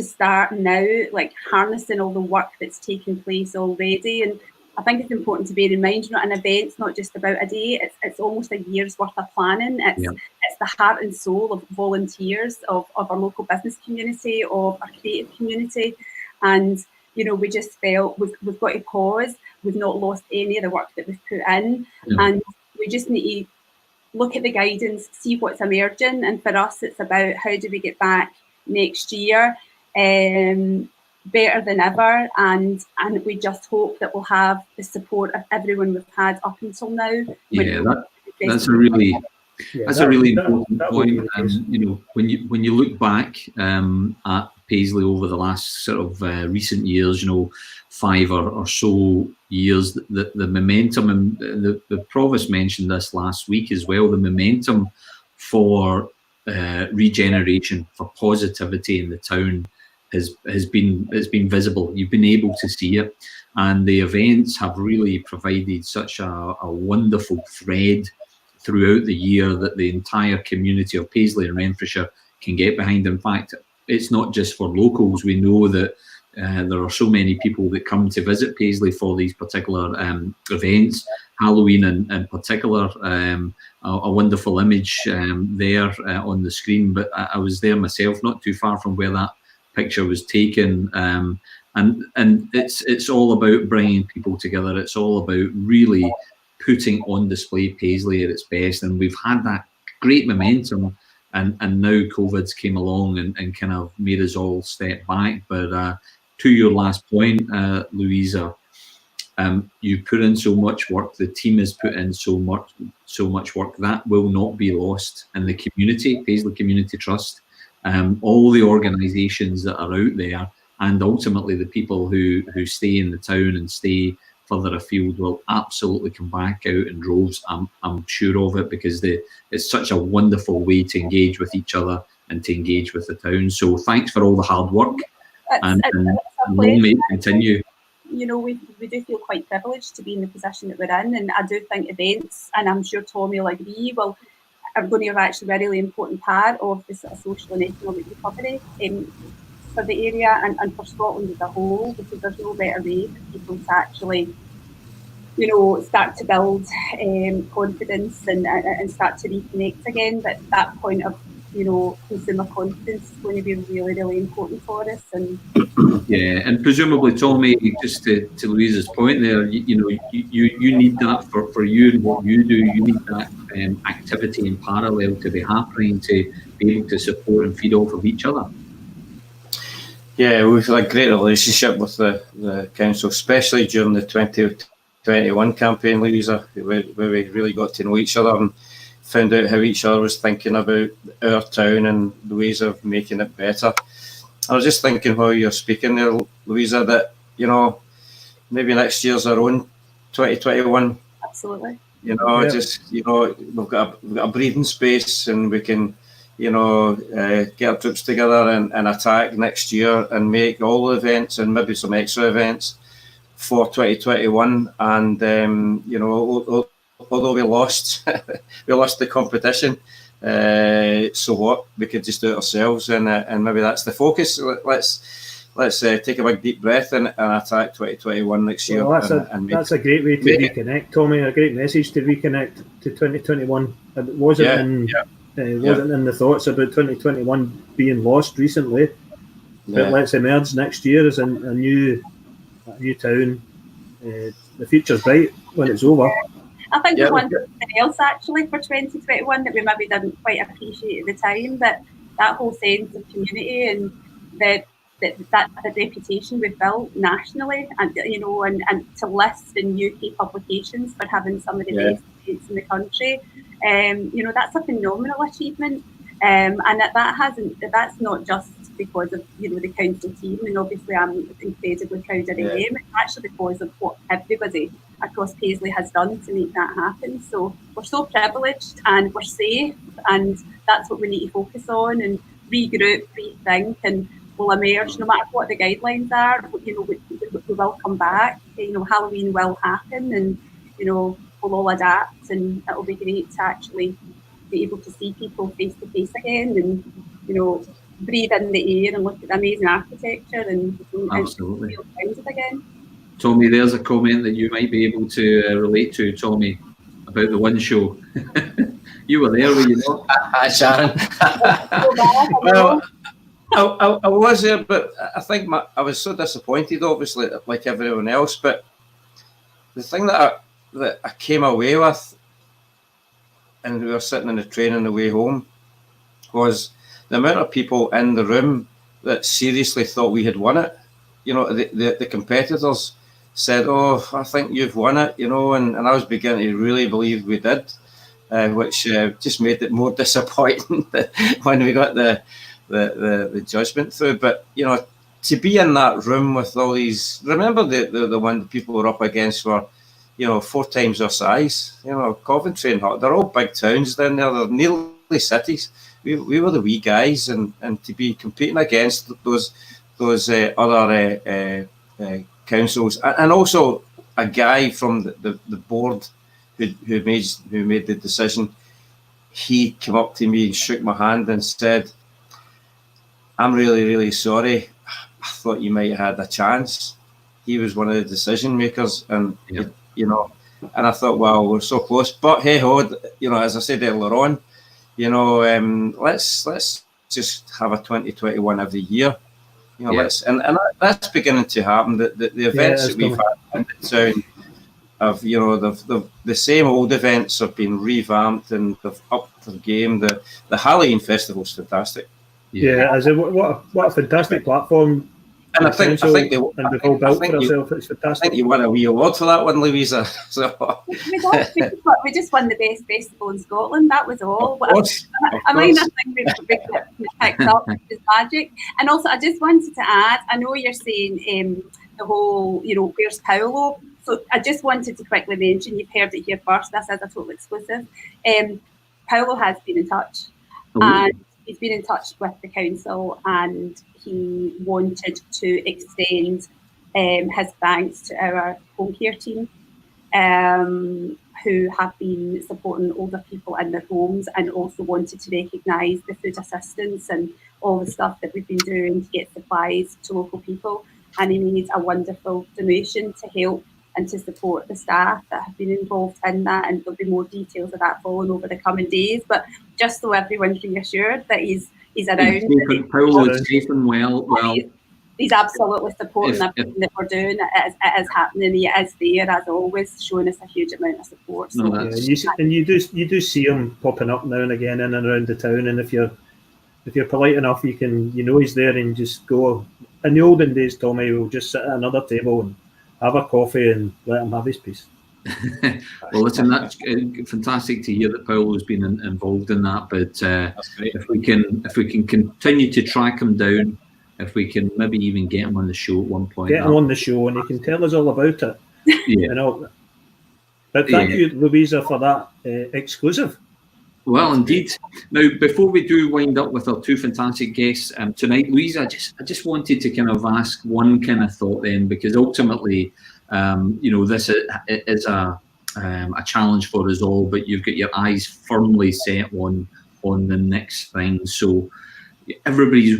start now, like harnessing all the work that's taken place already. And I think it's important to bear in mind, an event's not just about a day, it's almost a year's worth of planning. It's the heart and soul of volunteers, of our local business community, of our creative community. And, we just felt we've got to pause. We've not lost any of the work that we've put in. And we just need to look at the guidance, see what's emerging. And for us, it's about how do we get back next year better than ever, and we just hope that we'll have the support of everyone we've had up until now. That's a really important point. When you look back at Paisley over the last sort of recent years, 5 or so years, the momentum, and the Provost mentioned this last week as well, the momentum for regeneration, for positivity in the town has been visible. You've been able to see it, and the events have really provided such a wonderful thread throughout the year that the entire community of Paisley and Renfrewshire can get behind. In fact, it's not just for locals. We know that there are so many people that come to visit Paisley for these particular events, Halloween in particular. A wonderful image there on the screen, but I was there myself, not too far from where that picture was taken, and it's all about bringing people together. It's all about really putting on display Paisley at its best, and we've had that great momentum, and now COVID's came along and kind of made us all step back. But to your last point, Louisa, you put in so much work, the team has put in so much work, that will not be lost. And the community, Paisley Community Trust, all the organisations that are out there, and ultimately the people who stay in the town and stay further afield will absolutely come back out in droves. I'm sure of it, because it's such a wonderful way to engage with each other and to engage with the town. So thanks for all the hard work, and long may it continue. We do feel quite privileged to be in the position that we're in, and I do think events, and I'm sure Tommy will agree, are going to have actually a really important part of the sort of social and economic recovery for the area and for Scotland as a whole, because there's no better way for people to actually, start to build confidence and start to reconnect again. But that point of, consumer confidence is going to be really, really important for us. And yeah, and presumably, Tommy, just to Louisa's point there, you need that for you and what you do. You need that activity in parallel to be happening to be able to support and feed off of each other. Yeah, we've had a great relationship with the council, especially during the 2021 campaign, Louisa, where we really got to know each other and found out how each other was thinking about our town and the ways of making it better. I was just thinking while you're speaking there, Louisa, that, maybe next year's our own 2021. Absolutely. We've got a breathing space, and we can, get our troops together and attack next year and make all the events and maybe some extra events for 2021. And, although we lost, the competition, so what? We could just do it ourselves, and maybe that's the focus. Let's take a big deep breath and attack 2021 next year. Well, that's a great way to reconnect, Tommy. A great message to reconnect to 2021. It wasn't in the thoughts about 2021 being lost recently, but let's emerge next year as a new town. The future's bright when it's over. I think there's one thing else actually for 2021 that we maybe didn't quite appreciate at the time, but that whole sense of community and the reputation we've built nationally, and and to list in UK publications for having some of the best events in the country, that's a phenomenal achievement, and that's not just because of the council team, and obviously I'm incredibly proud of them. It's actually because of what everybody across Paisley has done to make that happen. So we're so privileged and we're safe, and that's what we need to focus on and regroup, rethink, and we'll emerge no matter what the guidelines are. We will come back. Halloween will happen, and we'll all adapt, and it'll be great to actually be able to see people face to face again, and breathe in the air and look at the amazing architecture and absolutely feel grounded again. Tommy, there's a comment that you might be able to relate to, Tommy, about the One Show. You were there, were you not? Hi, Sharon. Well, I was there, but I think I was so disappointed, obviously, like everyone else. But the thing that I came away with, and we were sitting in the train on the way home, was the amount of people in the room that seriously thought we had won it. The competitors said, "Oh, I think you've won it," and I was beginning to really believe we did, which just made it more disappointing when we got the the judgment through. But to be in that room with all these, remember the one that people were up against were, 4 times our size. Coventry and Hull, they're all big towns down there. They're nearly cities. We were the wee guys, and to be competing against those other councils, and also a guy from the board who made the decision. He came up to me and shook my hand and said, "I'm really, really sorry. I thought you might have had a chance." He was one of the decision makers, and and I thought, well, we're so close. But hey ho, as I said earlier on, let's just have a 2021 every year. And that's beginning to happen. The events that we've had in the town of the same old events have been revamped and they've upped their game. The Halloween Festival's fantastic. What a fantastic platform. And I think we've all built for ourselves. It's fantastic. I think you won a wee award for that one, Louisa. So we just won the best festival in Scotland. That was all. Of course. I mean, I think we've picked up, which is magic. And also, I just wanted to add, I know you're saying the whole, where's Paolo? So I just wanted to quickly mention, you've heard it here first, this is a total exclusive. Paolo has been in touch. And he's been in touch with the council, and he wanted to extend his thanks to our home care team, who have been supporting older people in their homes, and also wanted to recognise the food assistance and all the stuff that we've been doing to get supplies to local people. And he made a wonderful donation to help and to support the staff that have been involved in that, and there'll be more details of that following over the coming days. But just so everyone's reassured that he's around. Paolo is safe and well. He's absolutely supporting everything that we're doing. It is happening. He is there as always, showing us a huge amount of support. So you do see him popping up now and again in and around the town. And if you're polite enough, you can he's there and just go. In the olden days, Tommy will just sit at another table and have a coffee and let him have his piece. Well, listen, that's fantastic to hear that Paolo's been involved in that. But if we can continue to track him down, if we can maybe even get him on the show at one point. Get him on the show and he can tell us all about it. Yeah. But thank you, Louisa, for that exclusive. Well, indeed. Now, before we do wind up with our 2 fantastic guests tonight, Louisa, I just wanted to kind of ask one kind of thought then, because ultimately, this is a challenge for us all, but you've got your eyes firmly set on the next thing. So everybody's,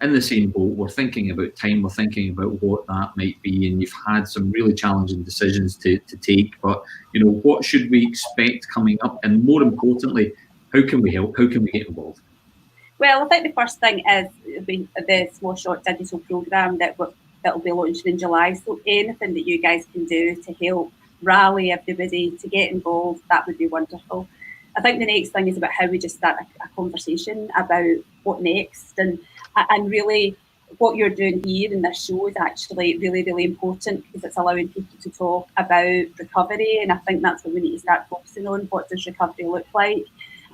in the same boat. We're thinking about time. We're thinking about what that might be, and you've had some really challenging decisions to take. But what should we expect coming up? And more importantly, how can we help? How can we get involved? Well, I think the first thing is the Small Shot digital programme that will be launching in July. So anything that you guys can do to help rally everybody to get involved, that would be wonderful. I think the next thing is about how we just start a conversation about what next, and really what you're doing here in this show is actually really, really important, because it's allowing people to talk about recovery, and I think that's what we need to start focusing on. What does recovery look like?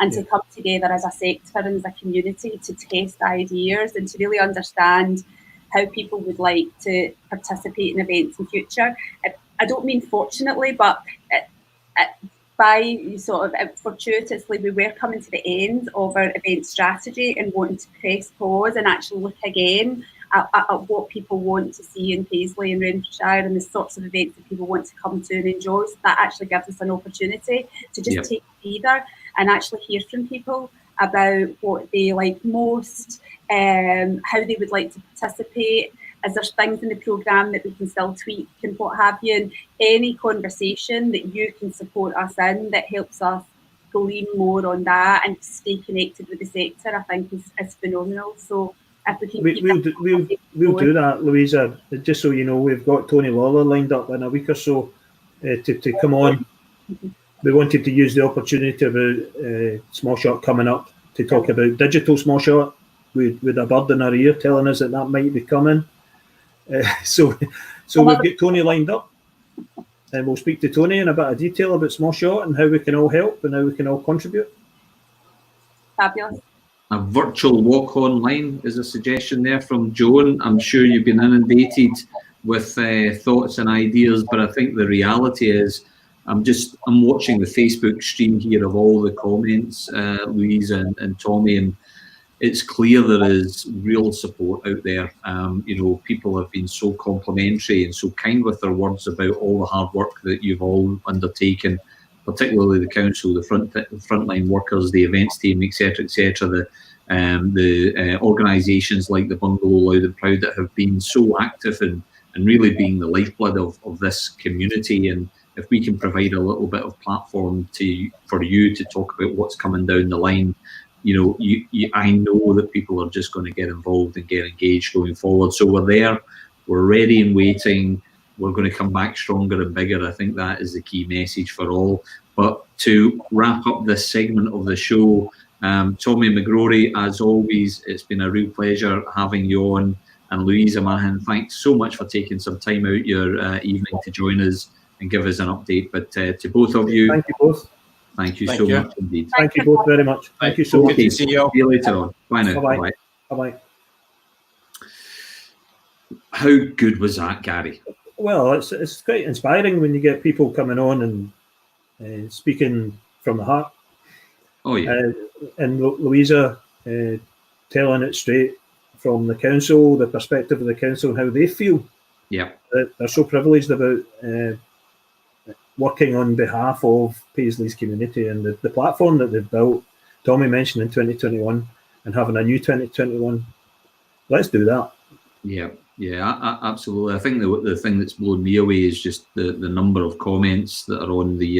And to come together as a sector and as a community to test ideas and to really understand how people would like to participate in events in future. I don't mean fortunately, but by sort of fortuitously, we were coming to the end of our event strategy and wanting to press pause and actually look again at what people want to see in Paisley and Renfrewshire and the sorts of events that people want to come to and enjoy. So that actually gives us an opportunity to just take a breather and actually hear from people about what they like most, how they would like to participate. Is there things in the programme that we can still tweak and what have you? And any conversation that you can support us in that helps us glean more on that and stay connected with the sector, I think is phenomenal. So if we can we'll do that, Louisa. Just so you know, we've got Tony Lawler lined up in a week or so to come on. We wanted to use the opportunity about Small Shot coming up to talk about digital Small Shot with a bird in our ear telling us that might be coming. So we've got Tony lined up, and we'll speak to Tony in a bit of detail about Small Shot and how we can all help and how we can all contribute. Fabulous. A virtual walk online is a suggestion there from Joan. I'm sure you've been inundated with thoughts and ideas, but I think the reality is I'm watching the Facebook stream here of all the comments, Louise and Tommy, and it's clear there is real support out there. People have been so complimentary and so kind with their words about all the hard work that you've all undertaken, particularly the council, the frontline workers, the events team, etc., the organisations like the Bungalow Loud and Proud that have been so active and really being the lifeblood of this community. And if we can provide a little bit of platform for you to talk about what's coming down the line, I know that people are just going to get involved and get engaged going forward. So we're there, we're ready and waiting. We're going to come back stronger and bigger. I think that is the key message for all. But to wrap up this segment of the show, Tommy McGrory, as always, it's been a real pleasure having you on. And Louisa Mahan, thanks so much for taking some time out your evening to join us and give us an update. But to both of you, thank you both. Thank you so much indeed. Thank you both very much. Thank you so much. Good to see you. See you later on. Bye now. Bye-bye. Bye-bye. How good was that, Gary? Well, it's quite inspiring when you get people coming on and speaking from the heart. Oh, yeah. And Louisa telling it straight from the council, the perspective of the council, and how they feel. Yeah. They're so privileged about working on behalf of Paisley's community and the platform that they've built. Tommy mentioned in 2021 and having a new 2021. Let's do that. Yeah, absolutely. I think the thing that's blown me away is just the number of comments that are on the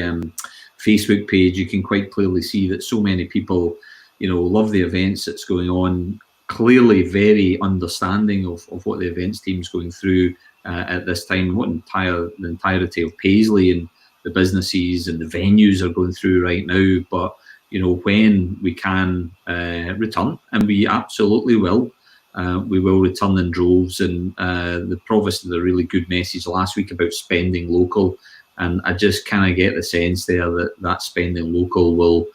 Facebook page. You can quite clearly see that so many people, love the events that's going on, clearly very understanding of what the events team's going through at this time, what the entirety of Paisley and the businesses and the venues are going through right now. But, when we can return, and we absolutely will, we will return in droves. And the Provost did a really good message last week about spending local. And I just kind of get the sense there that spending local will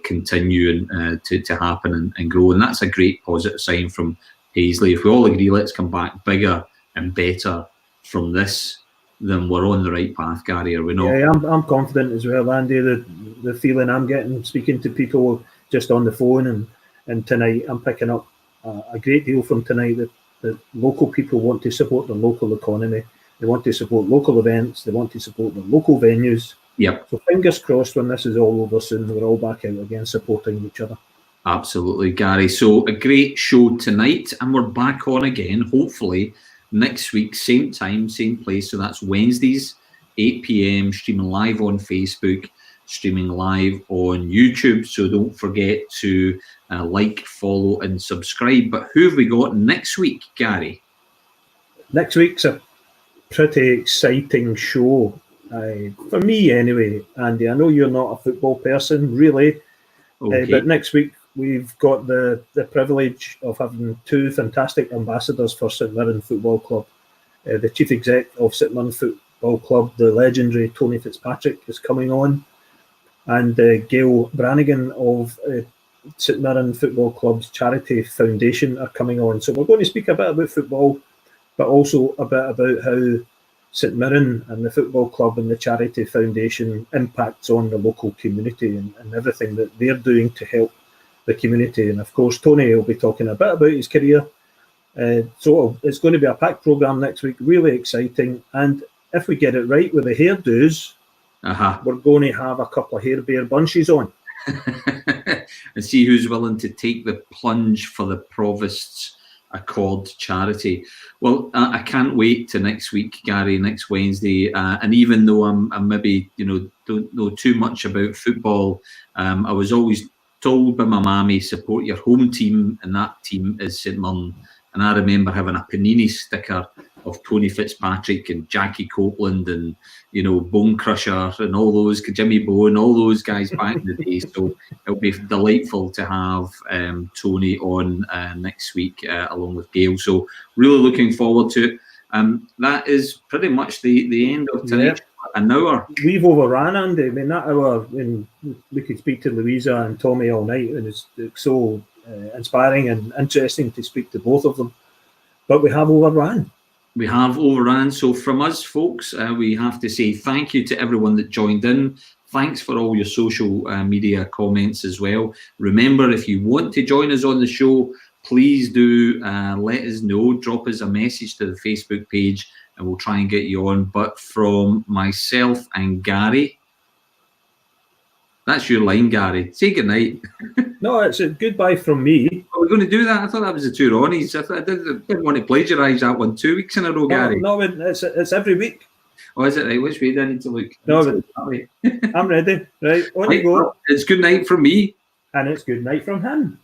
continue to happen and grow. And that's a great positive sign from Paisley. If we all agree, let's come back bigger and better from this, then we're on the right path, Gary, are we not? Yeah, I'm confident as well, Andy. The feeling I'm getting speaking to people just on the phone and tonight, I'm picking up a great deal from tonight that local people want to support the local economy. They want to support local events. They want to support the local venues. Yep. So fingers crossed when this is all over soon, we're all back out again supporting each other. Absolutely, Gary. So a great show tonight, and we're back on again, hopefully, next week, same time, same place. So that's Wednesdays, 8 p.m, streaming live on Facebook, streaming live on YouTube. So don't forget to like, follow, and subscribe. But who have we got next week, Gary? Next week's a pretty exciting show. For me, anyway, Andy. I know you're not a football person, really. Okay. But next week, we've got the privilege of having two fantastic ambassadors for St Mirren Football Club. The Chief Exec of St Mirren Football Club, the legendary Tony Fitzpatrick, is coming on. And Gail Brannigan of St Mirren Football Club's Charity Foundation are coming on. So we're going to speak a bit about football, but also a bit about how St Mirren and the football club and the Charity Foundation impacts on the local community and everything that they're doing to help the community. And of course, Tony will be talking a bit about his career. So it's going to be a packed programme next week, really exciting. And if we get it right with the hairdos, we're going to have a couple of hair bear bunches on. And see who's willing to take the plunge for the Provost's Accord charity. Well, I can't wait to next week, Gary, next Wednesday. And even though I'm maybe, don't know too much about football, I was always told by my mammy, support your home team, and that team is St Mirren. And I remember having a Panini sticker of Tony Fitzpatrick and Jackie Copeland and, Bone Crusher and all those, Jimmy Bowen, all those guys back in the day. So it'll be delightful to have Tony on next week along with Gail. So really looking forward to it. That is pretty much the end of tonight. Yeah. An hour. We've overran, Andy. I mean, that hour, when we could speak to Louisa and Tommy all night, and it's so inspiring and interesting to speak to both of them. But we have overrun. We have overrun. So from us, folks, we have to say thank you to everyone that joined in. Thanks for all your social media comments as well. Remember, if you want to join us on the show, please do let us know. Drop us a message to the Facebook page and we'll try and get you on. But from myself and Gary, that's your line, Gary. Say goodnight. No, it's a goodbye from me. Are we going to do that? I thought that was the two Ronnies. I didn't want to plagiarise that one 2 weeks in a row, Gary. No, it's every week. Oh, is it right? Which way do I need to look? No, I'm ready. Right, on you go. It's good night from me. And it's good night from him.